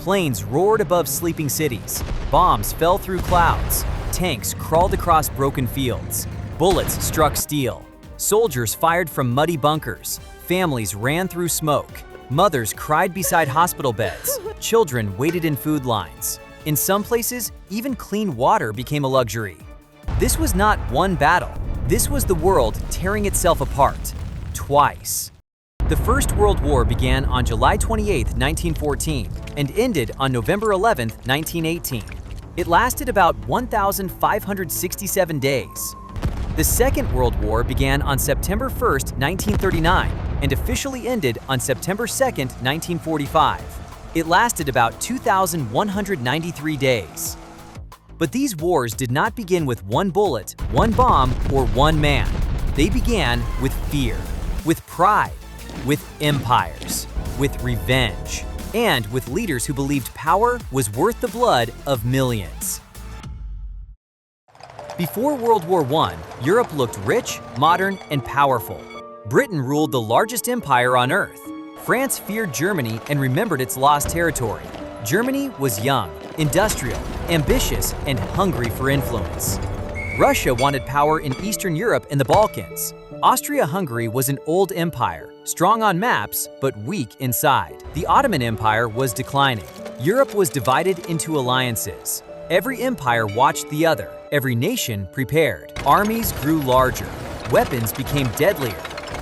Planes roared above sleeping cities. Bombs fell through clouds. Tanks crawled across broken fields. Bullets struck steel. Soldiers fired from muddy bunkers. Families ran through smoke. Mothers cried beside hospital beds. Children waited in food lines. In some places, even clean water became a luxury. This was not one battle. This was the world tearing itself apart. Twice. The First World War began on July 28, 1914, and ended on November 11, 1918. It lasted about 1,567 days. The Second World War began on September 1, 1939, and officially ended on September 2, 1945. It lasted about 2,193 days. But these wars did not begin with one bullet, one bomb, or one man. They began with fear, with pride, with empires, with revenge, and with leaders who believed power was worth the blood of millions. Before World War I, Europe looked rich, modern, and powerful. Britain ruled the largest empire on Earth. France feared Germany and remembered its lost territory. Germany was young, industrial, ambitious, and hungry for influence. Russia wanted power in Eastern Europe and the Balkans. Austria-Hungary was an old empire, strong on maps, but weak inside. The Ottoman Empire was declining. Europe was divided into alliances. Every empire watched the other. Every nation prepared. Armies grew larger. Weapons became deadlier.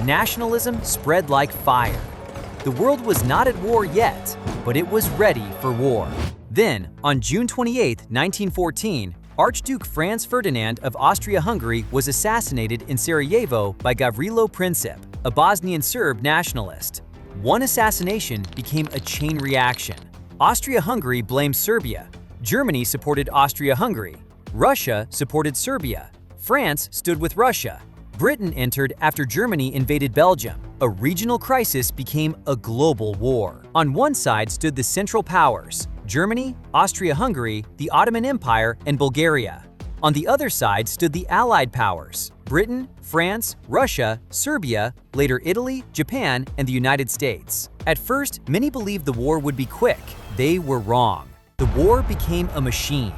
Nationalism spread like fire. The world was not at war yet, but it was ready for war. Then, on June 28, 1914, Archduke Franz Ferdinand of Austria-Hungary was assassinated in Sarajevo by Gavrilo Princip, a Bosnian Serb nationalist. One assassination became a chain reaction. Austria-Hungary blamed Serbia. Germany supported Austria-Hungary. Russia supported Serbia. France stood with Russia. Britain entered after Germany invaded Belgium. A regional crisis became a global war. On one side stood the Central Powers: Germany, Austria-Hungary, the Ottoman Empire, and Bulgaria. On the other side stood the Allied powers: Britain, France, Russia, Serbia, later Italy, Japan, and the United States. At first, many believed the war would be quick. They were wrong. The war became a machine.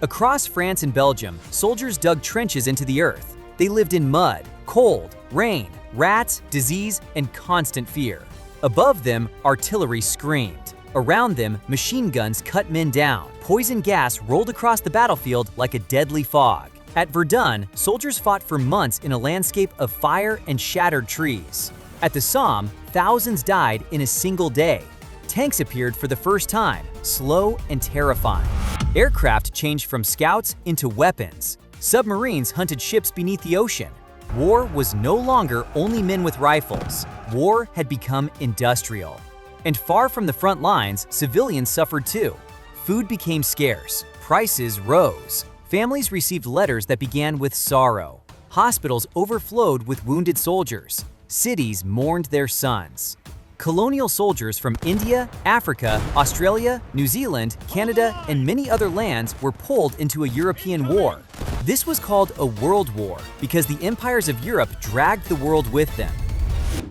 Across France and Belgium, soldiers dug trenches into the earth. They lived in mud, cold, rain, rats, disease, and constant fear. Above them, artillery screamed. Around them, machine guns cut men down. Poison gas rolled across the battlefield like a deadly fog. At Verdun, soldiers fought for months in a landscape of fire and shattered trees. At the Somme, thousands died in a single day. Tanks appeared for the first time, slow and terrifying. Aircraft changed from scouts into weapons. Submarines hunted ships beneath the ocean. War was no longer only men with rifles. War had become industrial. And far from the front lines, civilians suffered too. Food became scarce. Prices rose. Families received letters that began with sorrow. Hospitals overflowed with wounded soldiers. Cities mourned their sons. Colonial soldiers from India, Africa, Australia, New Zealand, Canada, and many other lands were pulled into a European war. This was called a world war because the empires of Europe dragged the world with them.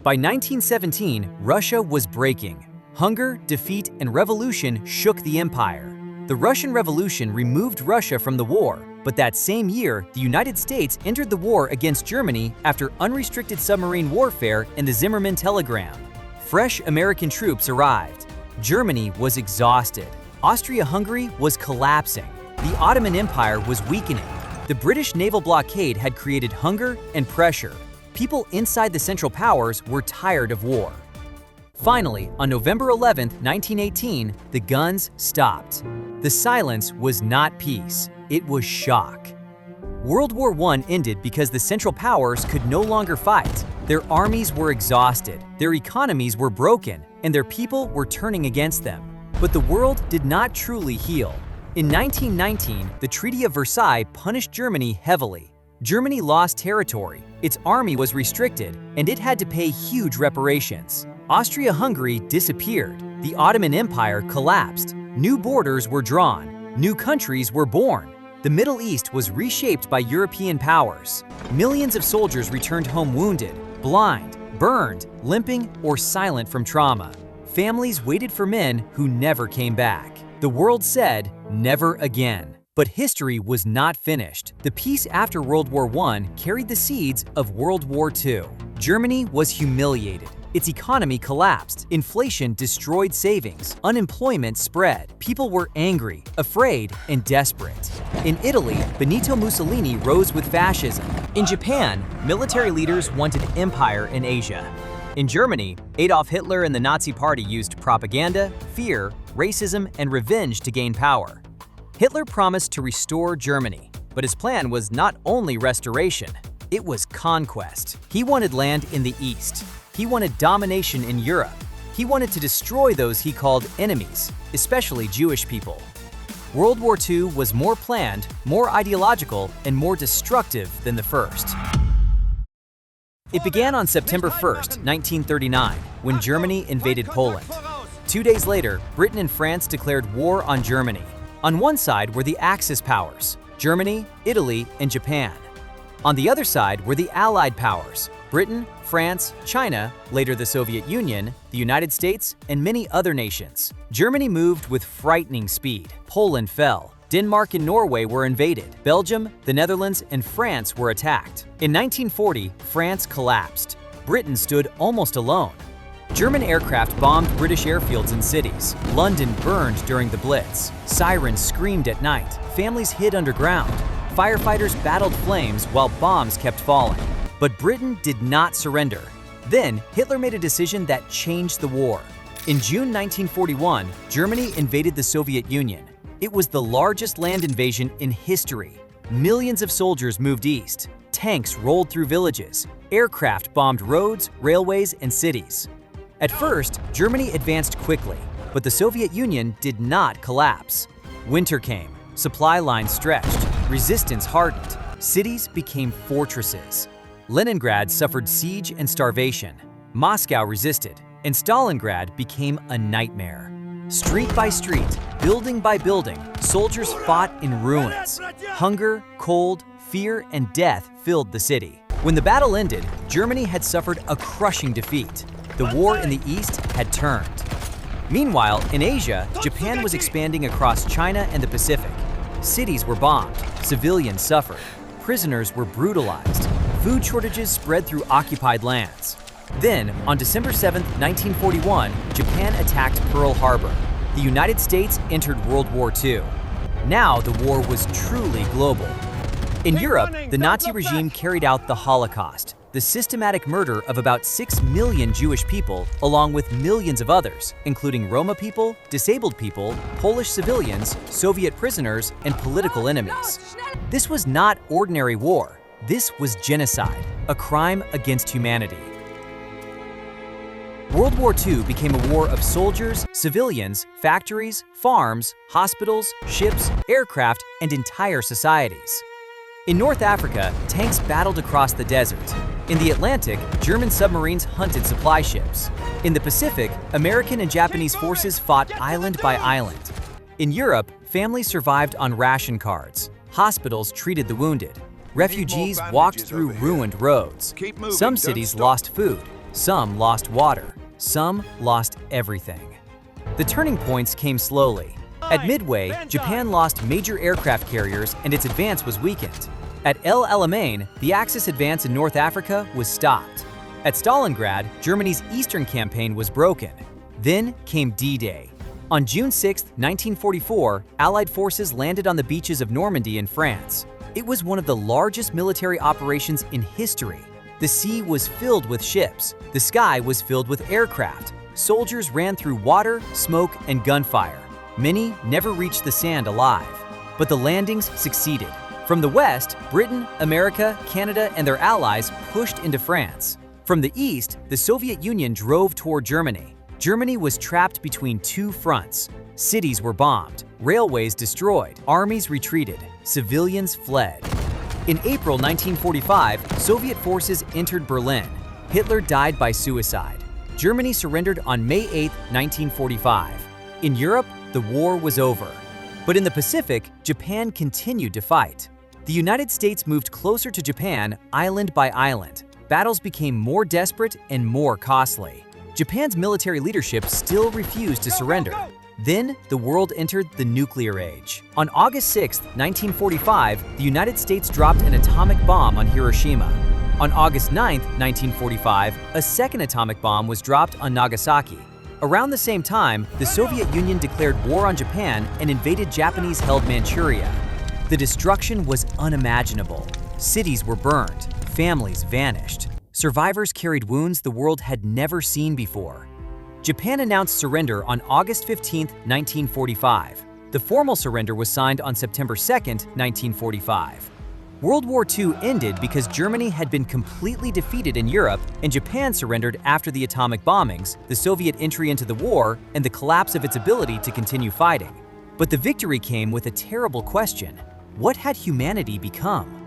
By 1917, Russia was breaking. Hunger, defeat, and revolution shook the empire. The Russian Revolution removed Russia from the war, but that same year, the United States entered the war against Germany after unrestricted submarine warfare and the Zimmermann telegram. Fresh American troops arrived. Germany was exhausted. Austria-Hungary was collapsing. The Ottoman Empire was weakening. The British naval blockade had created hunger and pressure. People inside the Central Powers were tired of war. Finally, on November 11, 1918, the guns stopped. The silence was not peace, it was shock. World War I ended because the Central Powers could no longer fight. Their armies were exhausted, their economies were broken, and their people were turning against them. But the world did not truly heal. In 1919, the Treaty of Versailles punished Germany heavily. Germany lost territory, its army was restricted, and it had to pay huge reparations. Austria-Hungary disappeared, the Ottoman Empire collapsed, new borders were drawn, new countries were born. The Middle East was reshaped by European powers. Millions of soldiers returned home wounded, blind, burned, limping, or silent from trauma. Families waited for men who never came back. The world said, never again. But history was not finished. The peace after World War I carried the seeds of World War II. Germany was humiliated. Its economy collapsed. Inflation destroyed savings. Unemployment spread. People were angry, afraid, and desperate. In Italy, Benito Mussolini rose with fascism. In Japan, military leaders wanted empire in Asia. In Germany, Adolf Hitler and the Nazi Party used propaganda, fear, racism, and revenge to gain power. Hitler promised to restore Germany, but his plan was not only restoration, it was conquest. He wanted land in the East. He wanted domination in Europe. He wanted to destroy those he called enemies, especially Jewish people. World War II was more planned, more ideological, and more destructive than the first. It began on September 1st, 1939, when Germany invaded Poland. 2 days later, Britain and France declared war on Germany. On one side were the Axis powers, Germany, Italy, and Japan. On the other side were the Allied powers, Britain, France, China, later the Soviet Union, the United States, and many other nations. Germany moved with frightening speed. Poland fell. Denmark and Norway were invaded. Belgium, the Netherlands, and France were attacked. In 1940, France collapsed. Britain stood almost alone. German aircraft bombed British airfields and cities. London burned during the Blitz. Sirens screamed at night. Families hid underground. Firefighters battled flames while bombs kept falling. But Britain did not surrender. Then, Hitler made a decision that changed the war. In June 1941, Germany invaded the Soviet Union. It was the largest land invasion in history. Millions of soldiers moved east. Tanks rolled through villages. Aircraft bombed roads, railways, and cities. At first, Germany advanced quickly, but the Soviet Union did not collapse. Winter came, supply lines stretched, resistance hardened, cities became fortresses. Leningrad suffered siege and starvation. Moscow resisted, and Stalingrad became a nightmare. Street by street, building by building, soldiers fought in ruins. Hunger, cold, fear, and death filled the city. When the battle ended, Germany had suffered a crushing defeat. The war in the East had turned. Meanwhile, in Asia, Japan was expanding across China and the Pacific. Cities were bombed, civilians suffered, prisoners were brutalized, food shortages spread through occupied lands. Then, on December 7, 1941, Japan attacked Pearl Harbor. The United States entered World War II. Now the war was truly global. In Europe, the Nazi regime carried out the Holocaust, the systematic murder of about 6 million Jewish people, along with millions of others, including Roma people, disabled people, Polish civilians, Soviet prisoners, and political enemies. This was not ordinary war. This was genocide, a crime against humanity. World War II became a war of soldiers, civilians, factories, farms, hospitals, ships, aircraft, and entire societies. In North Africa, tanks battled across the desert. In the Atlantic, German submarines hunted supply ships. In the Pacific, American and Japanese forces fought island by island. In Europe, families survived on ration cards. Hospitals treated the wounded. Refugees walked through ruined roads. Some cities lost food. Some lost water. Some lost everything. The turning points came slowly. At Midway, Japan lost major aircraft carriers and its advance was weakened. At El Alamein, the Axis advance in North Africa was stopped. At Stalingrad, Germany's eastern campaign was broken. Then came D-Day. On June 6, 1944, Allied forces landed on the beaches of Normandy in France. It was one of the largest military operations in history. The sea was filled with ships. The sky was filled with aircraft. Soldiers ran through water, smoke, and gunfire. Many never reached the sand alive. But the landings succeeded. From the west, Britain, America, Canada, and their allies pushed into France. From the east, the Soviet Union drove toward Germany. Germany was trapped between two fronts. Cities were bombed, railways destroyed, armies retreated, civilians fled. In April 1945, Soviet forces entered Berlin. Hitler died by suicide. Germany surrendered on May 8, 1945. In Europe, the war was over. But in the Pacific, Japan continued to fight. The United States moved closer to Japan, island by island. Battles became more desperate and more costly. Japan's military leadership still refused to surrender. Then, the world entered the nuclear age. On August 6, 1945, the United States dropped an atomic bomb on Hiroshima. On August 9, 1945, a second atomic bomb was dropped on Nagasaki. Around the same time, the Soviet Union declared war on Japan and invaded Japanese-held Manchuria. The destruction was unimaginable. Cities were burned, families vanished. Survivors carried wounds the world had never seen before. Japan announced surrender on August 15, 1945. The formal surrender was signed on September 2, 1945. World War II ended because Germany had been completely defeated in Europe, and Japan surrendered after the atomic bombings, the Soviet entry into the war, and the collapse of its ability to continue fighting. But the victory came with a terrible question: what had humanity become?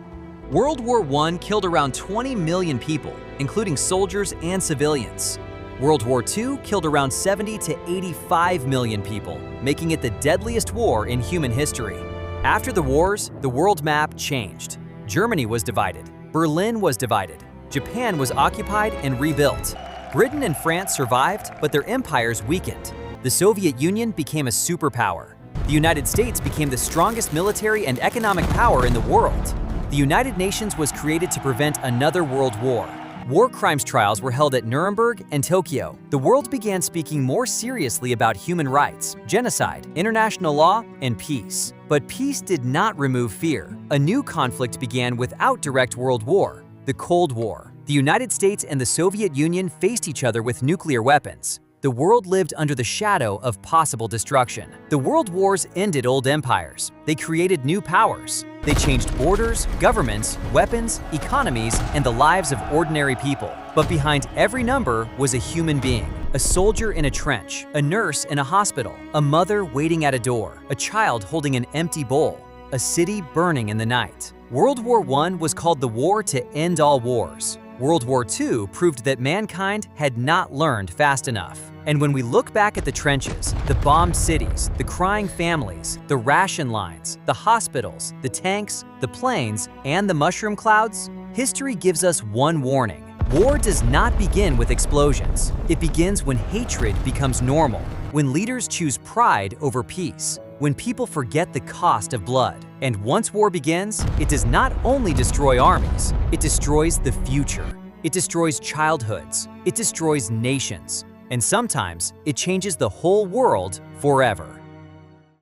World War I killed around 20 million people, including soldiers and civilians. World War II killed around 70 to 85 million people, making it the deadliest war in human history. After the wars, the world map changed. Germany was divided, Berlin was divided, Japan was occupied and rebuilt. Britain and France survived, but their empires weakened. The Soviet Union became a superpower. The United States became the strongest military and economic power in the world. The United Nations was created to prevent another world war. War crimes trials were held at Nuremberg and Tokyo. The world began speaking more seriously about human rights, genocide, international law, and peace. But peace did not remove fear. A new conflict began without direct world war: the Cold War. The United States and the Soviet Union faced each other with nuclear weapons. The world lived under the shadow of possible destruction. The world wars ended old empires. They created new powers. They changed borders, governments, weapons, economies, and the lives of ordinary people. But behind every number was a human being: a soldier in a trench, a nurse in a hospital, a mother waiting at a door, a child holding an empty bowl, a city burning in the night. World War I was called the war to end all wars. World War II proved that mankind had not learned fast enough. And when we look back at the trenches, the bombed cities, the crying families, the ration lines, the hospitals, the tanks, the planes, and the mushroom clouds, history gives us one warning: war does not begin with explosions. It begins when hatred becomes normal, when leaders choose pride over peace, when people forget the cost of blood. And once war begins, it does not only destroy armies, it destroys the future. It destroys childhoods. It destroys nations. And sometimes it changes the whole world forever.